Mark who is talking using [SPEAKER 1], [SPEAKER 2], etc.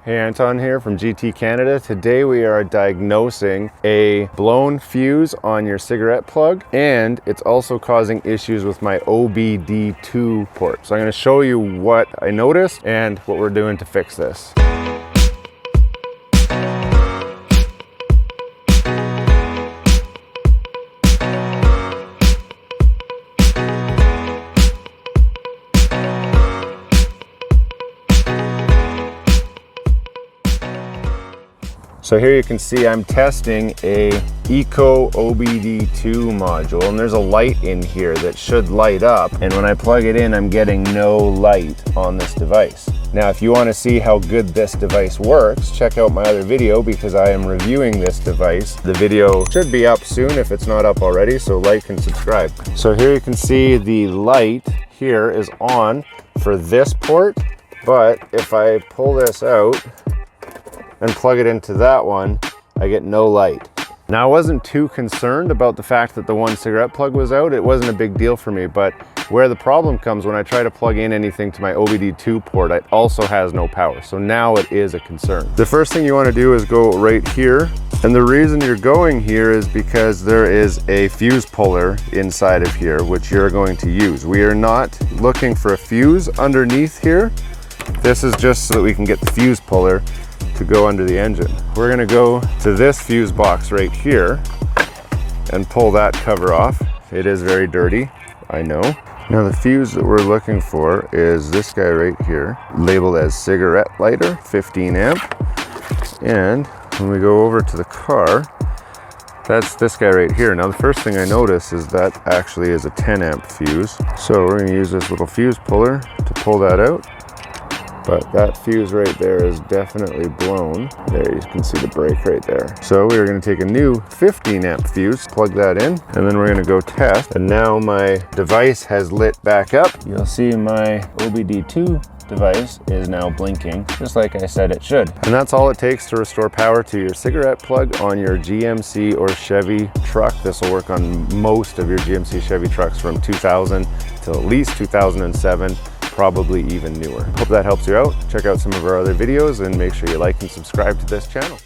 [SPEAKER 1] Hey, Anton here from GT Canada. Today we are diagnosing a blown fuse on your cigarette plug, and it's also causing issues with my OBD2 port. So I'm going to show you what I noticed and what we're doing to fix this. So here you can see I'm testing a Eco OBD2 module, and there's a light in here that should light up, and when I plug it in I'm getting no light on this device. Now if you want to see how good this device works, check out my other video because I am reviewing this device. The video should be up soon if it's not up already, so like and subscribe. So here you can see the light here is on for this port, but if I pull this out and plug it into that one, I get no light. Now I wasn't too concerned about the fact that the one cigarette plug was out. It wasn't a big deal for me, but where the problem comes when I try to plug in anything to my OBD2 port, it also has no power. So now it is a concern. The first thing you want to do is go right here. And the reason you're going here is because there is a fuse puller inside of here, which you're going to use. We are not looking for a fuse underneath here. This is just so that we can get the fuse puller to go under the engine. We're gonna go to this fuse box right here and pull that cover off. It is very dirty, I know. Now the fuse that we're looking for is this guy right here, labeled as cigarette lighter, 15 amp. And when we go over to the car, that's this guy right here. Now the first thing I notice is that actually is a 10 amp fuse. So we're gonna use this little fuse puller to pull that out. But that fuse right there is definitely blown. There, you can see the break right there. So we're gonna take a new 15 amp fuse, plug that in, and then we're gonna go test. And now my device has lit back up. You'll see my OBD2 device is now blinking, just like I said it should. And that's all it takes to restore power to your cigarette plug on your GMC or Chevy truck. This will work on most of your GMC Chevy trucks from 2000 to at least 2007. Probably even newer. Hope that helps you out. Check out some of our other videos and make sure you like and subscribe to this channel.